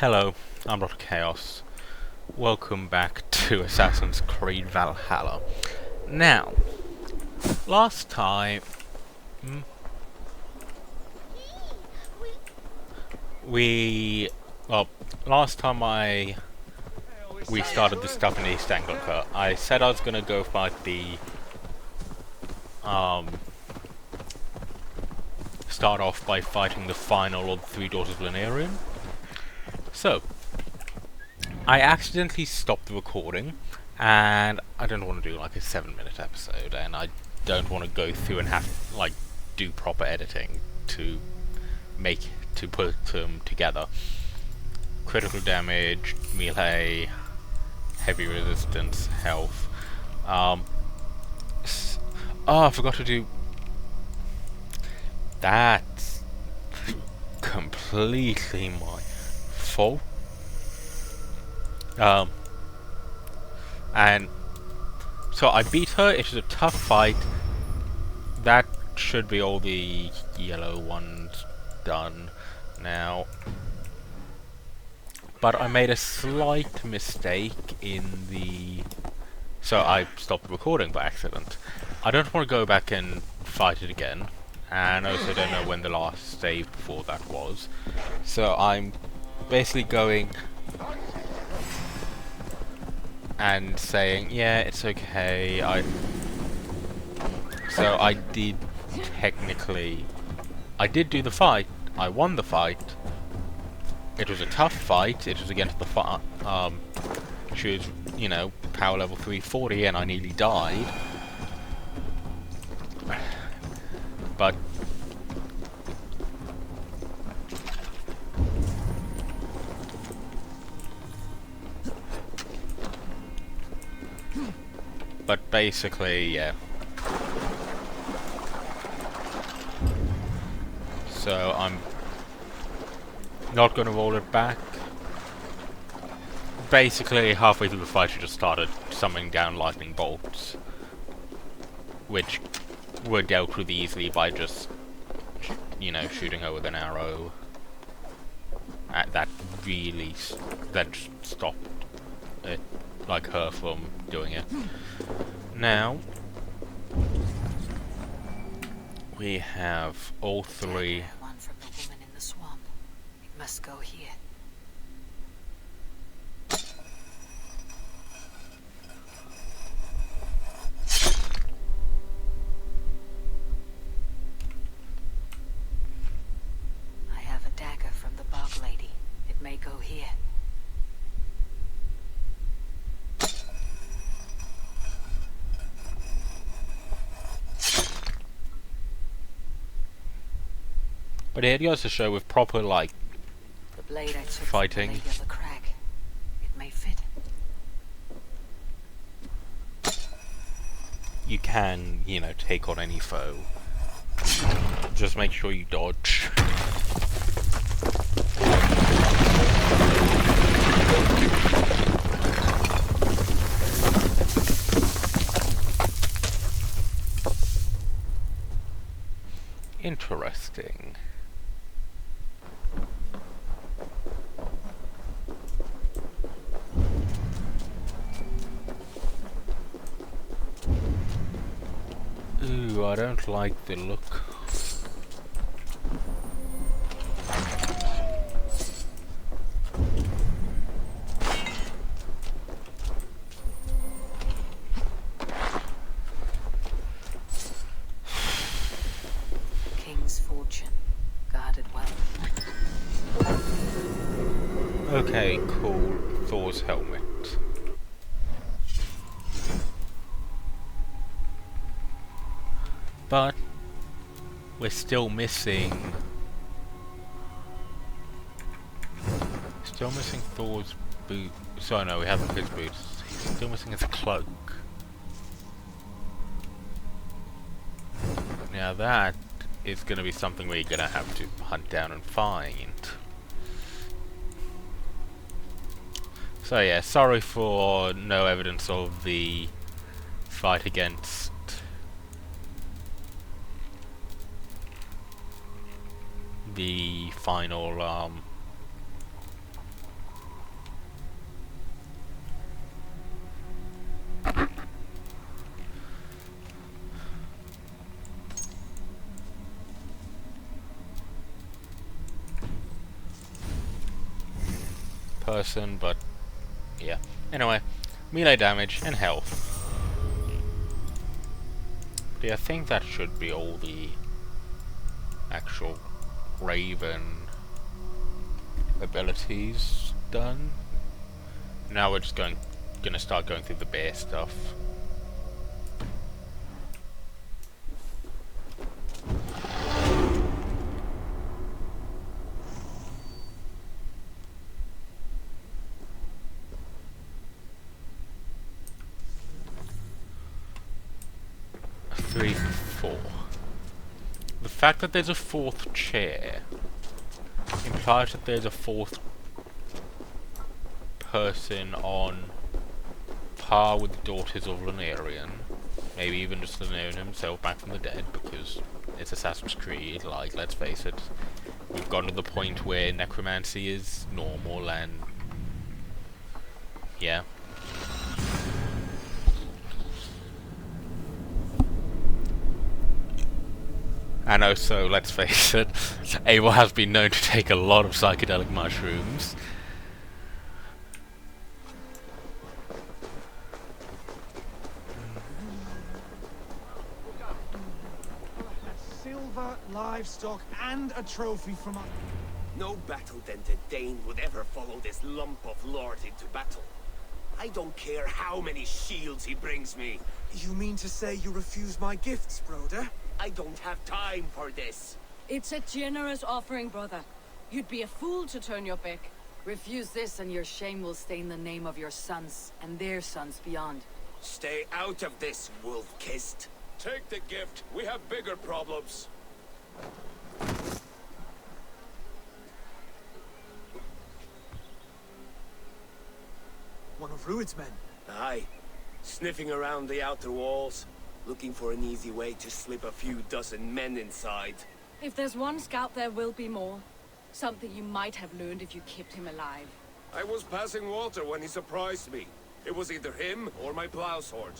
Hello, I'm Dr. Chaos. Welcome back to Assassin's Creed Valhalla. Now, last time we last time we started this stuff in East Anglica, I said I was gonna go fight the start off by fighting the final of the Three Daughters of Lanarion. So I accidentally stopped the recording, and I don't want to do like a 7-minute episode, and I don't want to go through and have like do proper editing to put them together. Critical damage, melee, heavy resistance, health. Oh, I forgot to do. That's completely my fault. And so I beat her. It was a tough fight. That should be all the yellow ones done now. But I made a slight mistake in the... So I stopped recording by accident. I don't want to go back and fight it again. And I also don't know when the last save before that was. So I'm basically going and saying, yeah, it's okay. So I did technically... I did do the fight. I won the fight. It was a tough fight. It was against the she was, you know, power level 340, and I nearly died. But basically, yeah. So I'm not going to roll it back. Basically, halfway through the fight, she just started summoning down lightning bolts, which were dealt with easily by just, you know, shooting her with an arrow. That really stopped it, like her from doing it. Now we have all three. One from the woman in the swamp. It must go here. I have a dagger from the bog lady. It may go here. But it goes to show with proper, like, The blade I took fighting. from the lady on the crag. It may fit. You can, you know, take on any foe. Just make sure you dodge. Interesting. Ooh, I don't like the look. King's fortune. Guarded well. Okay, cool. Thor's helmet. But we're still missing. Still missing Thor's boot. So no, we have his boots. He's still missing his cloak. Now that is going to be something we're going to have to hunt down and find. So yeah, sorry for no evidence of the fight against the final person, but yeah. Anyway, melee damage and health. Yeah, I think that should be all the actual Raven abilities done. Now we're just gonna start going through the bear stuff. Three, four. The fact that there's a fourth chair implies that there's a fourth person on par with the daughters of Lunarian. Maybe even just Lunarian himself back from the dead, because it's Assassin's Creed, like, let's face it. We've gotten to the point where necromancy is normal and... yeah. And also, let's face it, Abel has been known to take a lot of psychedelic mushrooms. Silver, livestock, and a trophy from us. No battle-dented Dane would ever follow this lump of lord into battle. I don't care how many shields he brings me. You mean to say you refuse my gifts, Broder? I don't have time for this. It's a generous offering, brother. You'd be a fool to turn your back. Refuse this and your shame will stain the name of your sons and their sons beyond. Stay out of this, wolf-kissed. Take the gift. We have bigger problems. One of Rued's men. Aye. Sniffing around the outer walls, looking for an easy way to slip a few dozen men inside. If there's one scout, there will be more. Something you might have learned if you kept him alive. I was passing water when he surprised me. It was either him or my plow sword.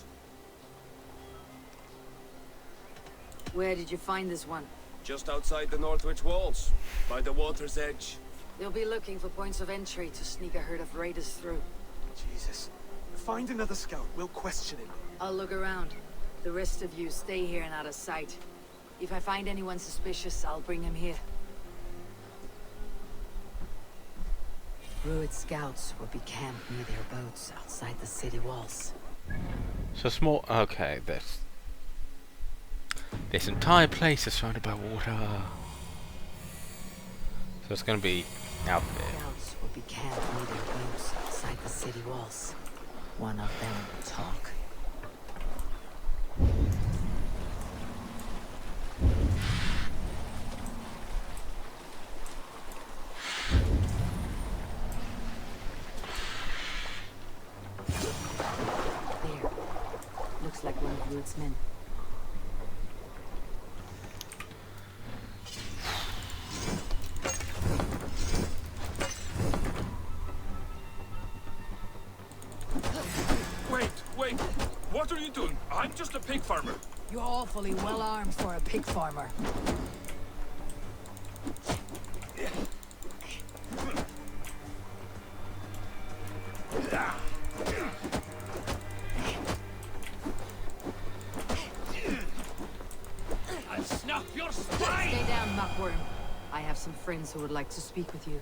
Where did you find this one? Just outside the Northwich walls, by the water's edge. They'll be looking for points of entry to sneak a herd of raiders through. Jesus. Find another scout. We'll question him. I'll look around. The rest of you stay here and out of sight. If I find anyone suspicious, I'll bring him here. Rued scouts will be camped near their boats outside the city walls. So small. Okay, this entire place is surrounded by water. So it's gonna be out there. Scouts will be camped near their boats outside the city walls. One of them will talk. There. Looks like one of Rued's men. Wait. What are you doing? I'm just a pig farmer. You're awfully well armed for a pig farmer. I'll snap your spine! Stay down, muckworm. I have some friends who would like to speak with you.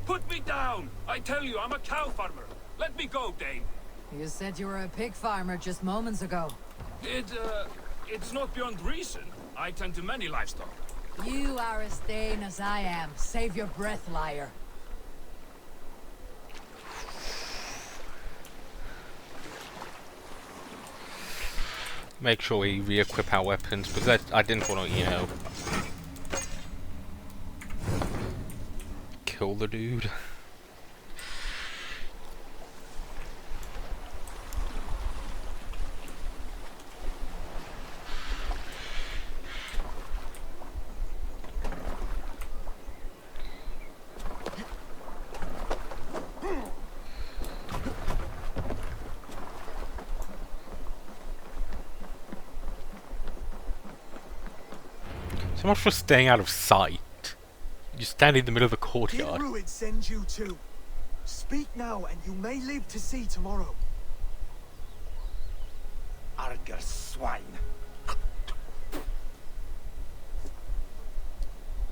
Put me down! I tell you, I'm a cow farmer. Let me go, Dane. You said you were a pig farmer just moments ago. It's not beyond reason. I tend to many livestock. You are as Dane as I am. Save your breath, liar. Make sure we re-equip our weapons, because I didn't want to, you know, kill the dude. So much for staying out of sight. You stand in the middle of the Did courtyard. Ruid send you too? Speak now, and you may live to see tomorrow. Arger swine.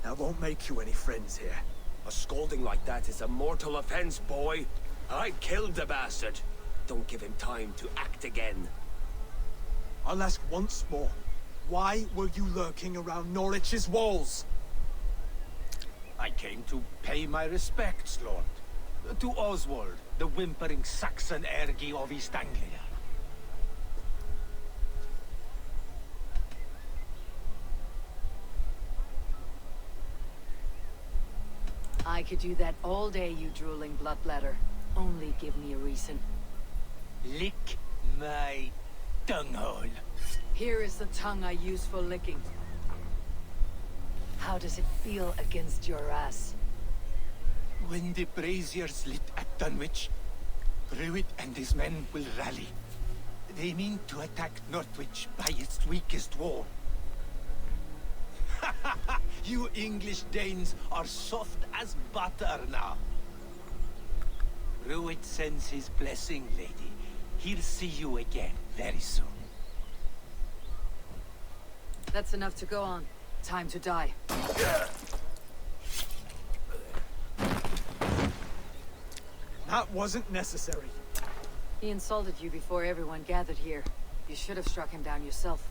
That won't make you any friends here. A scolding like that is a mortal offense, boy. I killed the bastard. Don't give him time to act again. I'll ask once more. Why were you lurking around Norwich's walls? I came to pay my respects, Lord. To Oswald, the whimpering Saxon ergi of East Anglia. I could do that all day, you drooling bloodbladder. Only give me a reason. Lick my dunghole. Here is the tongue I use for licking. How does it feel against your ass? When the braziers lit at Dunwich, Ruid and his men will rally. They mean to attack Northwich by its weakest wall. You English Danes are soft as butter now. Ruid sends his blessing, lady. He'll see you again very soon. That's enough to go on. Time to die. That wasn't necessary. He insulted you before everyone gathered here. You should have struck him down yourself.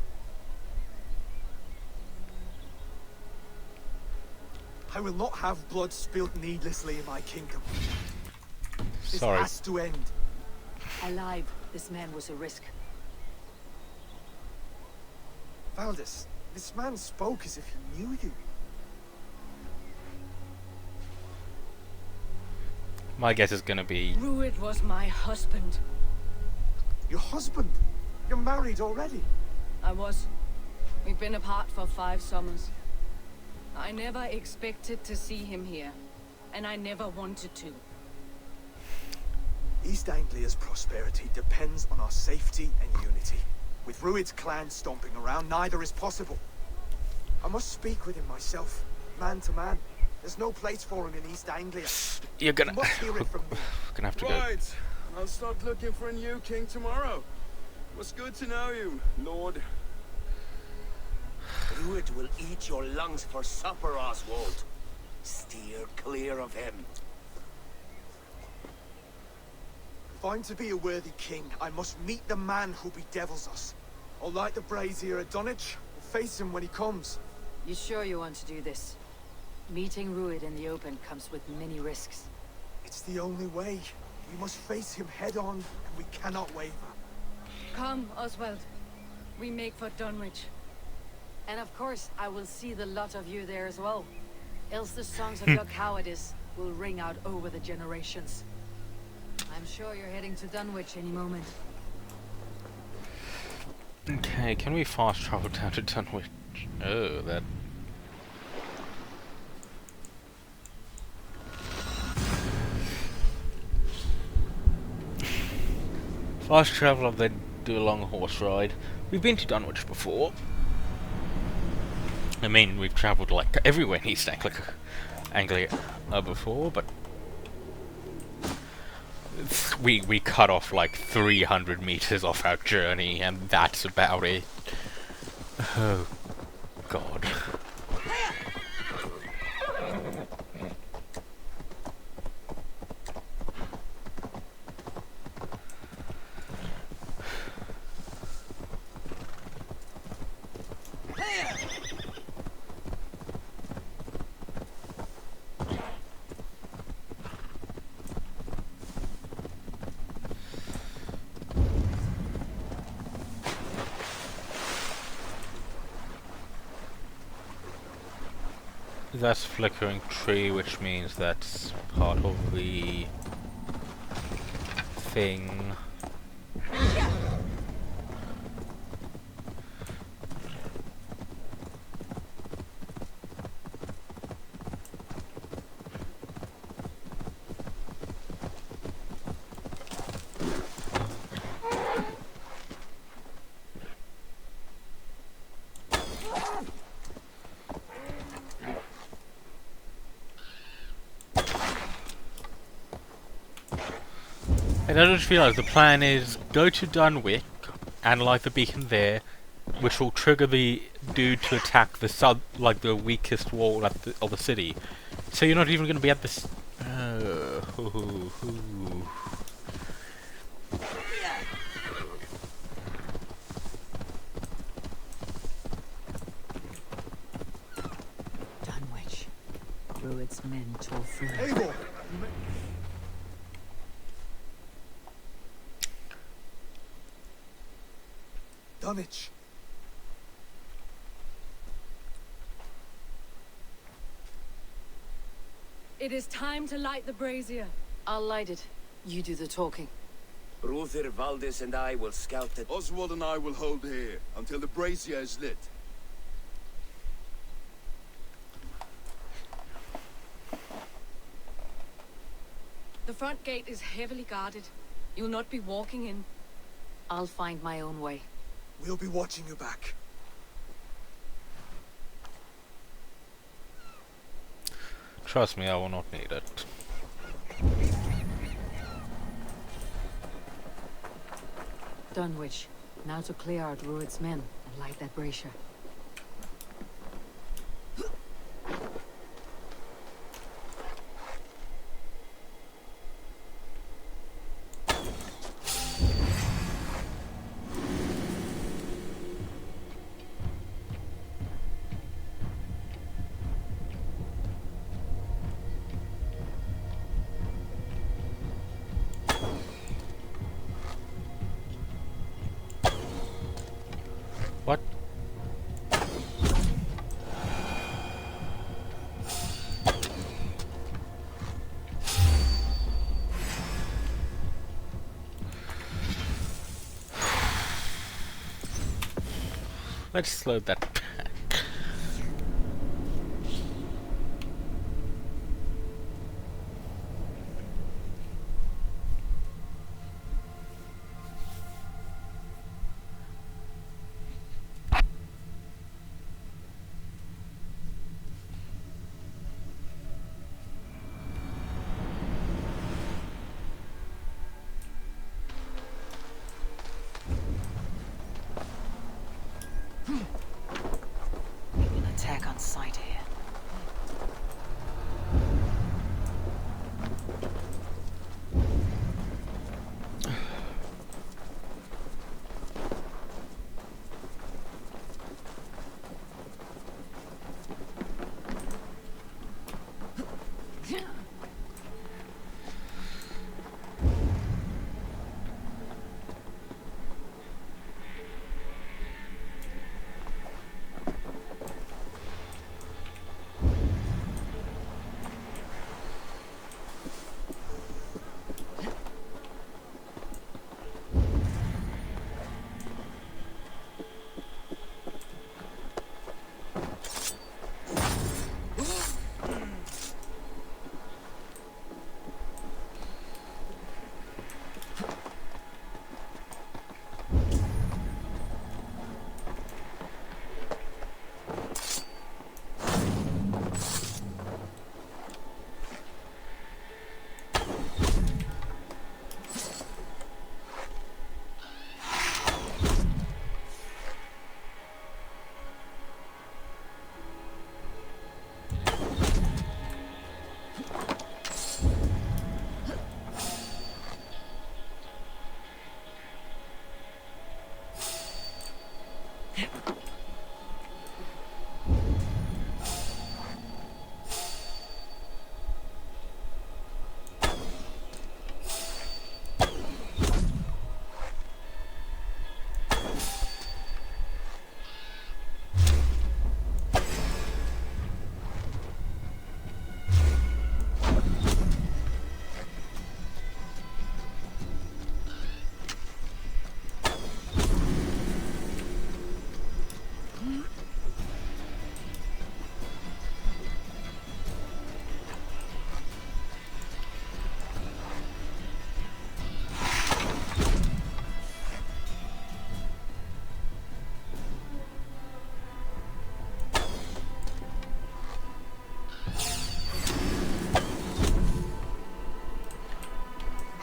I will not have blood spilled needlessly in my kingdom. This Sorry. has to end. Alive, this man was a risk. Valdis, this man spoke as if he knew you. My guess is gonna be Ruid was my husband. Your husband? You're married already. I was. We've been apart for 5 summers. I never expected to see him here, and I never wanted to. East Anglia's prosperity depends on our safety and unity. With Ruid's clan stomping around, neither is possible. I must speak with him myself, man to man. There's no place for him in East Anglia. you're gonna You must hear it from me. gonna have to go. Right. I'll start looking for a new king tomorrow. It was good to know you, Lord. Ruid will eat your lungs for supper, Oswald. Steer clear of him. If I'm to be a worthy king, I must meet the man who bedevils us. I'll light the brazier at Dunwich and face him when he comes. You sure you want to do this? Meeting Ruid in the open comes with many risks. It's the only way. We must face him head on, and we cannot waver. Come, Oswald. We make for Dunwich. And of course, I will see the lot of you there as well. Else the songs of your cowardice will ring out over the generations. I'm sure you're heading to Dunwich any moment. Okay, can we fast travel down to Dunwich? Oh, that... Fast travel and then do a long horse ride. We've been to Dunwich before. I mean, we've travelled like everywhere in East Anglia before, but we cut off like 300 meters off our journey, and that's about it. Oh, God. That's flickering tree, which means that's part of the thing. And I just realised the plan is go to Dunwich and light the beacon there, which will trigger the dude to attack the the weakest wall at of the city. So you're not even going to be at this. Dunwich. Rued's men tore through. Abel! Dunwich. It is time to light the brazier. I'll light it. You do the talking. Ruther, Valdis, and I will scout it. Oswald and I will hold here until the brazier is lit. The front gate is heavily guarded. You'll not be walking in. I'll find my own way. We'll be watching your back. Trust me, I will not need it. Dunwich. Now to clear out Rued's men and light that brazier. What? Let's load that back. An attack on sight here.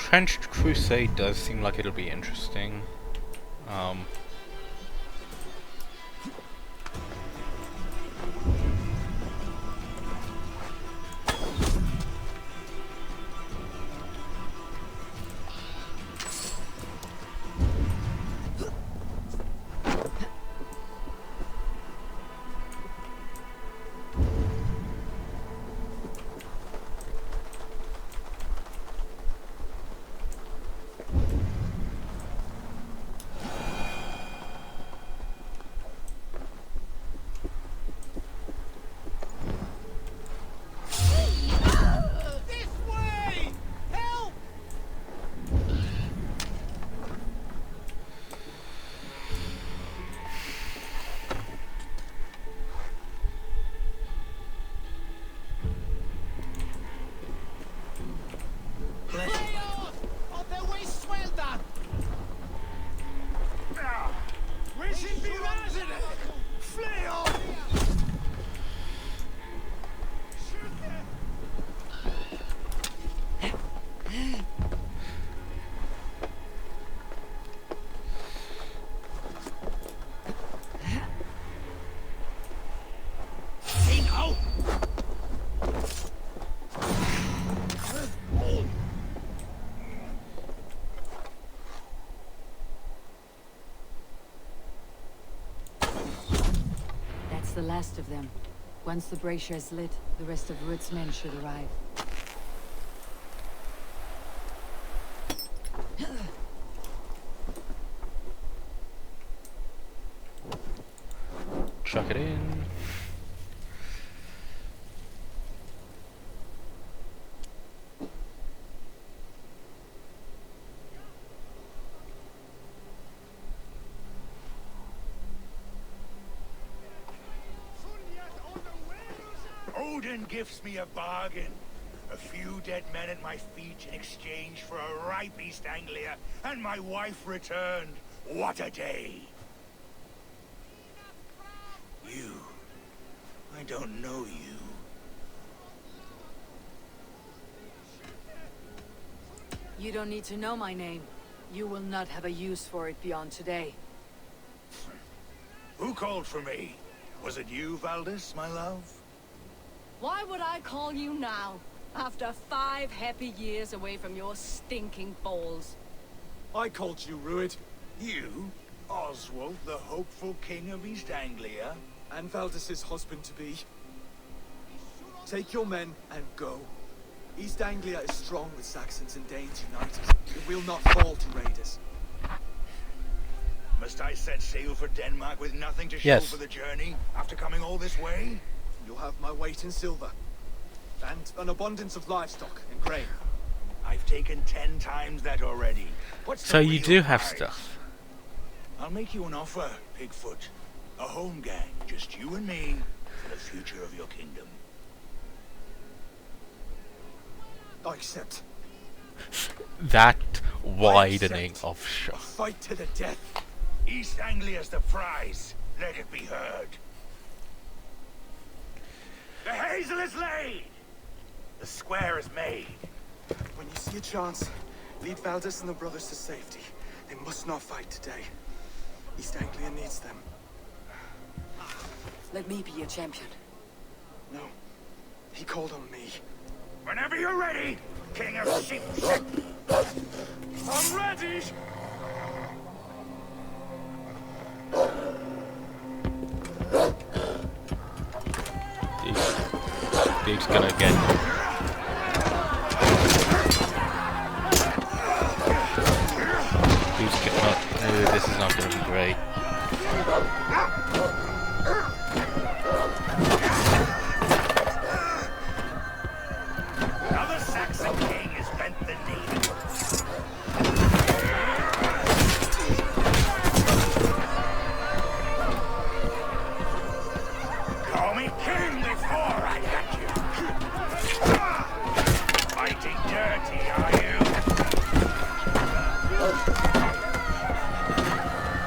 Entrenched Crusade does seem like it'll be interesting. This way! Help! Leos! Of the OSWALD! We should be resident! Flee on! That's the last of them. Once the brazier is lit, the rest of Rued's men should arrive. Chuck it in. Odin gives me a bargain. A few dead men at my feet in exchange for a ripe East Anglia, and my wife returned. What a day! You. I don't know you. You don't need to know my name. You will not have a use for it beyond today. Who called for me? Was it you, Valdis, my love? Why would I call you now? After 5 happy years away from your stinking balls. I called you, Rued. You? Oswald, the hopeful king of East Anglia? And Valdis's husband-to-be. Take your men and go. East Anglia is strong with Saxons and Danes united. It will not fall to raiders. Must I set sail for Denmark with nothing to show Yes. for the journey, after coming all this way? You'll have my weight in silver. And an abundance of livestock and grain. I've taken 10 times that already. What's the So you real do have price? stuff. I'll make you an offer, Pigfoot. A home gang, just you and me, for the future of your kingdom. I accept. That widening of A shot. fight to the death. East Anglia's the prize. Let it be heard. The hazel is laid. The square is made. When you see a chance, lead Valdis and the brothers to safety. They must not fight today. East Anglia needs them. Let me be your champion. No. He called on me. Whenever you're ready, King of Sheep. I'm ready! Dude's gonna get. This is not gonna be great. Now the Saxon king has bent the knee. Call me king before I got you. Fighting dirty, are you?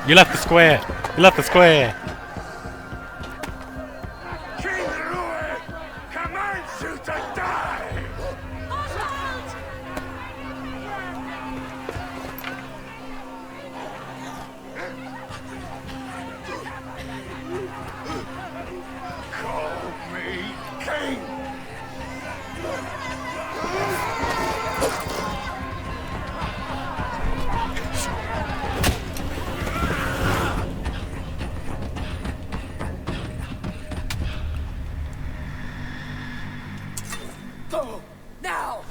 You left the square! You left the square! King Rued commands you to die! Oswald! Go! Now!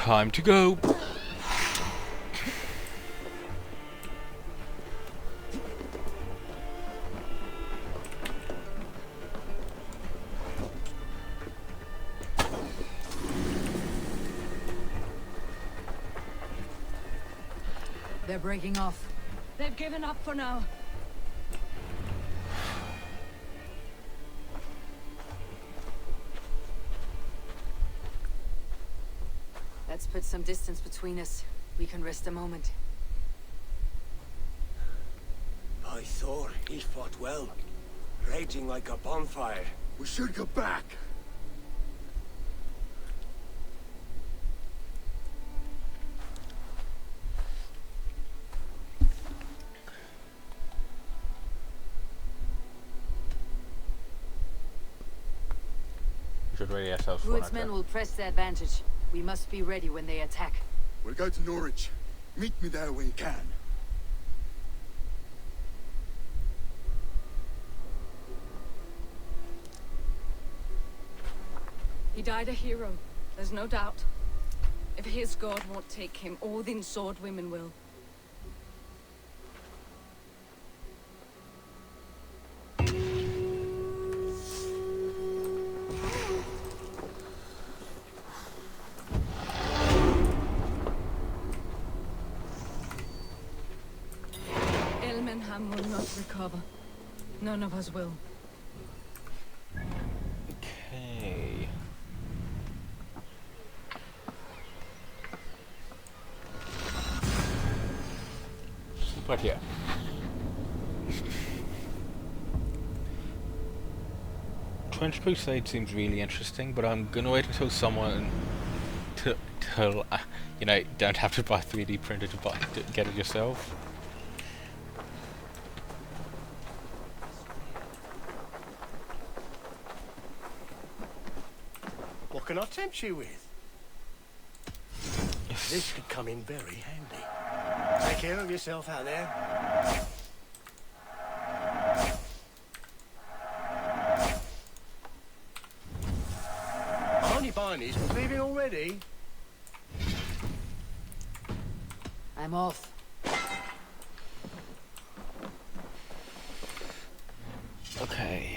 Time to go. They're breaking off. They've given up for now. Let's put some distance between us. We can rest a moment. By Thor, he fought well. Raging like a bonfire. We should go back. We should ready ourselves for an Rued's attack. men will press the advantage. We must be ready when they attack. We'll go to Norwich. Meet me there when you can. He died a hero, there's no doubt. If his god won't take him, Odin's sword women will. Elmenham will not recover. None of us will. Okay. Right here. Trench Crusade seems really interesting, but I'm gonna wait until someone till you know, don't have to buy 3D printer to get it yourself. What can I tempt you with? This could come in very handy. Take care of yourself out there. I'm only buying these, but leaving already. I'm off. Okay.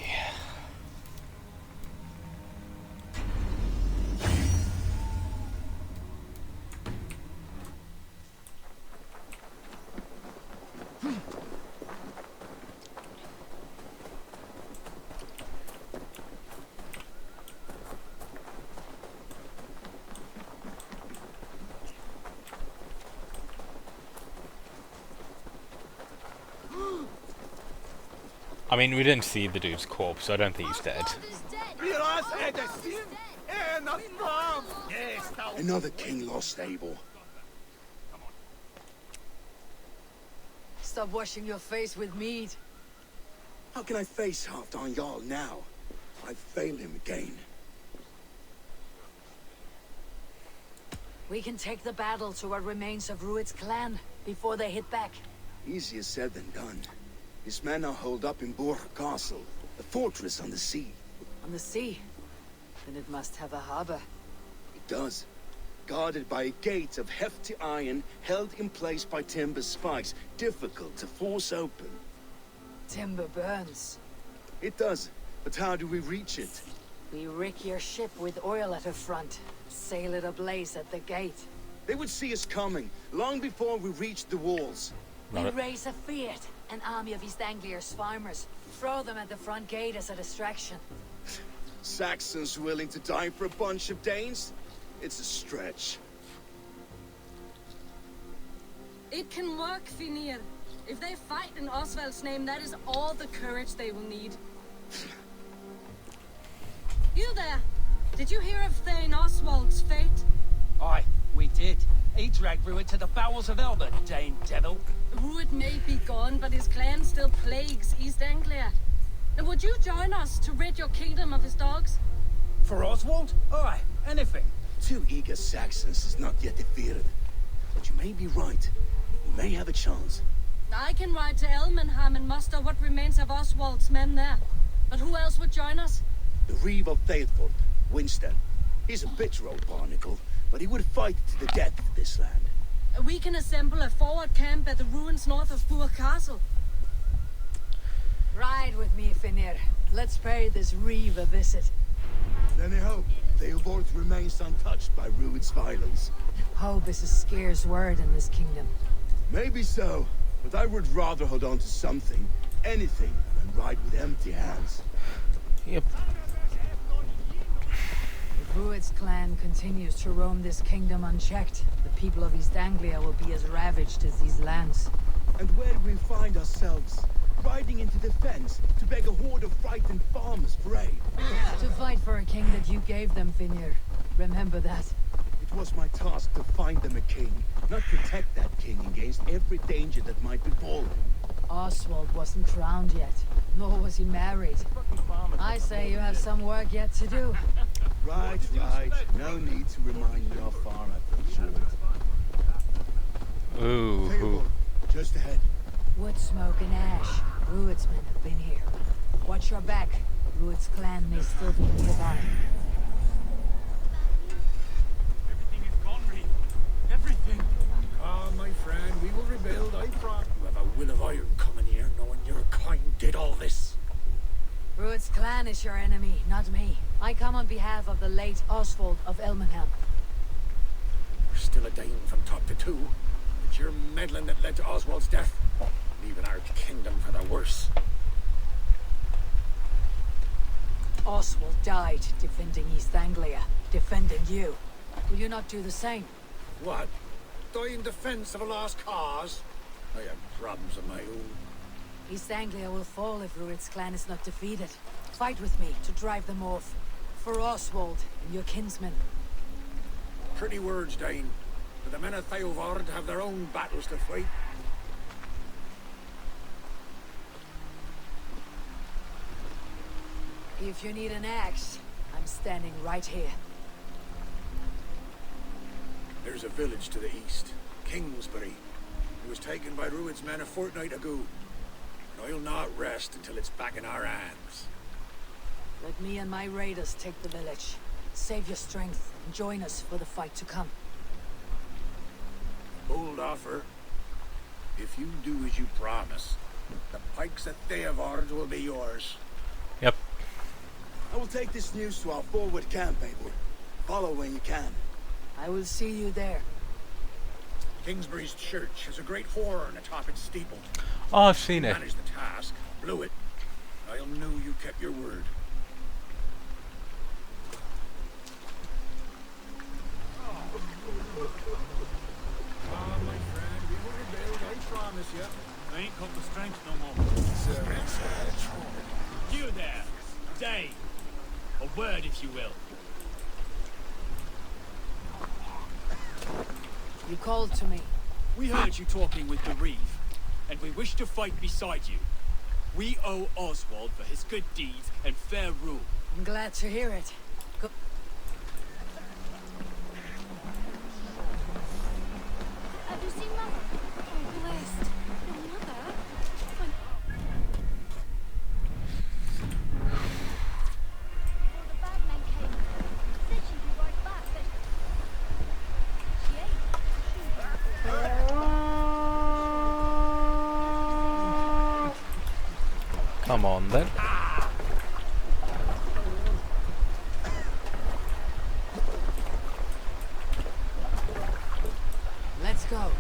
I mean, we didn't see the dude's corpse, so I don't think he's dead. Another king lost Abel. Stop washing your face with mead. How can I face Halfdan Jarl now? I failed him again. We can take the battle to what remains of Rued's clan before they hit back. Easier said than done. His men are holed up in Borg Castle, a fortress on the sea. On the sea? Then it must have a harbor. It does. Guarded by a gate of hefty iron, held in place by timber spikes, difficult to force open. Timber burns. It does, but how do we reach it? We rig your ship with oil at the front, sail it ablaze at the gate. They would see us coming, long before we reached the walls. We raise a Fiat, an army of East Anglia's farmers. Throw them at the front gate as a distraction. Saxons willing to die for a bunch of Danes? It's a stretch. It can work, Finir. If they fight in Oswald's name, that is all the courage they will need. You there? Did you hear of Thane Oswald's fate? Aye, we did. He dragged Rued to the bowels of Elbert, Dane devil. Rued may be gone, but his clan still plagues East Anglia. And would you join us to rid your kingdom of his dogs? For Oswald? Aye, anything. 2 eager Saxons is not yet defeated. But you may be right. We may have a chance. I can ride to Elmenham and muster what remains of Oswald's men there. But who else would join us? The Reeve of Faithful, Winston. He's a bitter old barnacle, but he would fight to the death for this land. We can assemble a forward camp at the ruins north of Bur Castle. Ride with me, Finir. Let's pay this Reeve a visit. Then I hope Theobald remains untouched by Rued's violence. Hope is a scarce word in this kingdom. Maybe so, but I would rather hold on to something, anything, than ride with empty hands. Yep. If Rued's clan continues to roam this kingdom unchecked, the people of East Anglia will be as ravaged as these lands. And where do we find ourselves? Riding into defense to beg a horde of frightened farmers for aid. To fight for a king that you gave them, Finir. Remember that. It was my task to find them a king, not protect that king against every danger that might befall him. Oswald wasn't crowned yet, nor was he married. I say you have some work yet to do. Right. No need to remind me how far I've been short. Ooh. Theobald, just ahead. Wood smoke and ash. Rued's men have been here. Watch your back. Rued's clan may still be nearby. Everything is gone, Reeve. Everything. Ah, my friend, we will rebuild, I promise. You have a will of iron coming here, knowing your kind did all this. Rued's clan is your enemy, not me. I come on behalf of the late Oswald of Elmenham. You're still a Dane from top to two. It's your meddling that led to Oswald's death. Leaving our kingdom for the worse. Oswald died defending East Anglia, defending you. Will you not do the same? What? Die in defense of a lost cause? I have problems of my own. East Anglia will fall if Rued's clan is not defeated. Fight with me to drive them off. For Oswald and your kinsmen. Pretty words, Dane. But the men of Theovard have their own battles to fight. If you need an axe, I'm standing right here. There's a village to the east, Kingsbury. It was taken by Rued's men a fortnight ago. And I'll not rest until it's back in our hands. Let me and my raiders take the village. Save your strength and join us for the fight to come. Bold offer. If you do as you promise, the pikes at Theovard will be yours. Yep. I will take this news to our forward camp, Abel. Follow when you can. I will see you there. Kingsbury's church has a great horn atop its steeple. Oh, I've seen it. Managed the task, blew it. I'll know you kept your word. Ah, my friend, we will rebuild, I promise you. I ain't got the strength no more. You there, Dane. A word, if you will. You called to me. We heard you talking with the Reeve, and we wish to fight beside you. We owe Oswald for his good deeds and fair rule. I'm glad to hear it. Go Have you seen Mother? Oh, blessed. Your mother? Before the bad man came, said she'd be right back, but she ain't. Come on then. Let's go.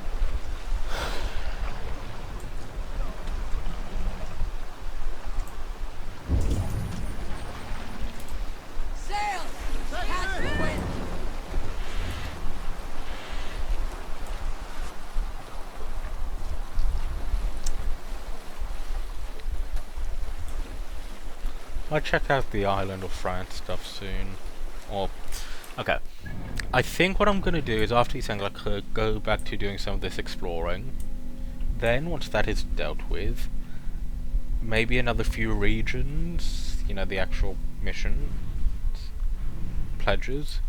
I'll check out the island of France stuff soon. Or, okay. I think what I'm gonna do is after Isengla go back to doing some of this exploring. Then, once that is dealt with, maybe another few regions, you know, the actual mission pledges,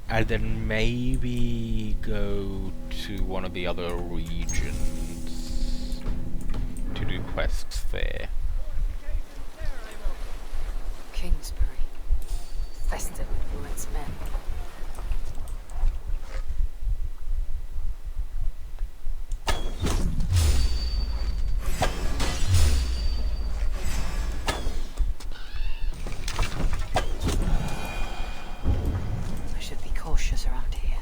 and then maybe go to one of the other regions to do quests there. Kingsbury. Festive with Ruin's men. I should be cautious around here.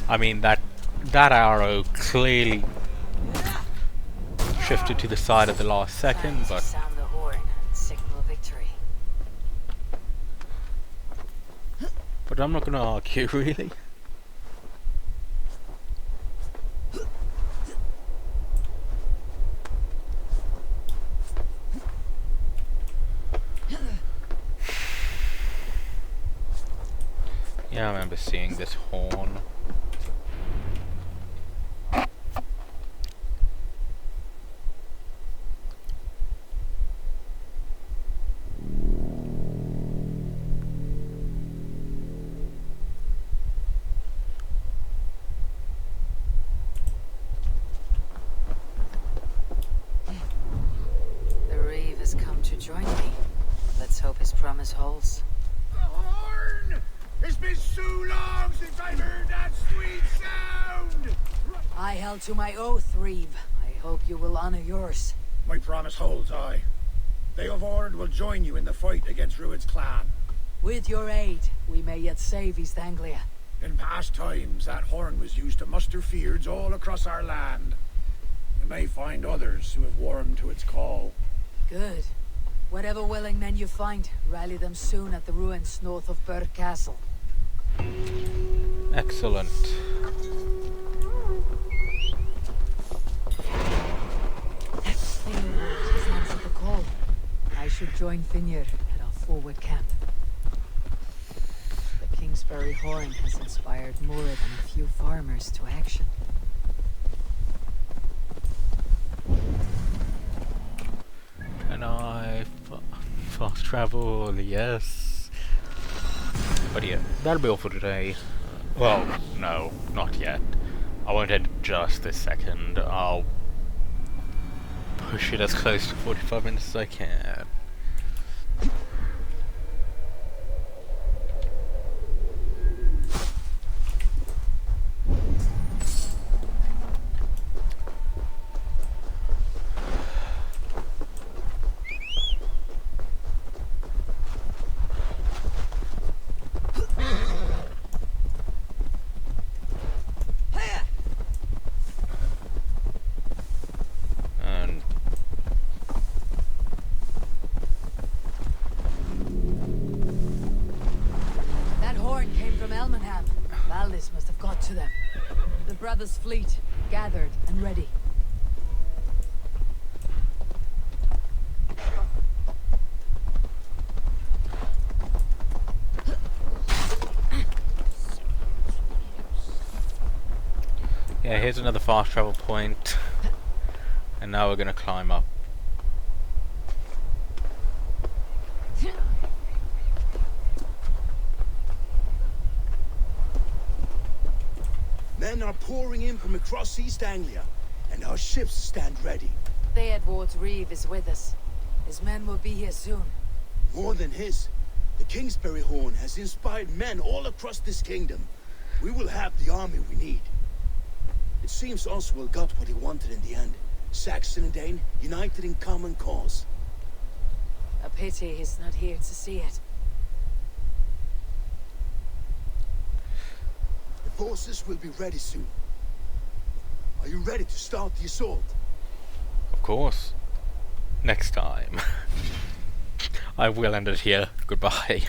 I mean, that arrow clearly shifted to the side at the last second, but Sound the horn and signal victory. I'm not gonna argue, really. Yeah, I remember seeing this horn. The Reeve has come to join me. Let's hope his promise holds. The horn! It's been so long since I've heard that sweet sound! I held to my oath, Reeve. I hope you will honor yours. My promise holds, aye. They of Ord will join you in the fight against Rued's clan. With your aid, we may yet save East Anglia. In past times, that horn was used to muster fyrds all across our land. We may find others who have warmed to its call. Good. Whatever willing men you find, rally them soon at the ruins north of Burke Castle. Excellent. Theobald has answered the call. I should join Finir at our forward camp. The Kingsbury horn has inspired more than a few farmers to action. And I fast travel, yes. But yeah, that'll be all for today. Well, no, not yet. I won't end just this second. I'll push it as close to 45 minutes as I can. And That horn came from Elmenham. Valdis must have got to them. The brothers' fleet, gathered and ready. yeah, here's another fast travel point. And now we're gonna climb up. Men are pouring in from across East Anglia, and our ships stand ready. Theodward's Reeve is with us. His men will be here soon. More than his, the Kingsbury Horn has inspired men all across this kingdom. We will have the army we need. It seems Oswald got what he wanted in the end. Saxon and Dane united in common cause. A pity he's not here to see it. The forces will be ready soon. Are you ready to start the assault? Of course. Next time. I will end it here. Goodbye.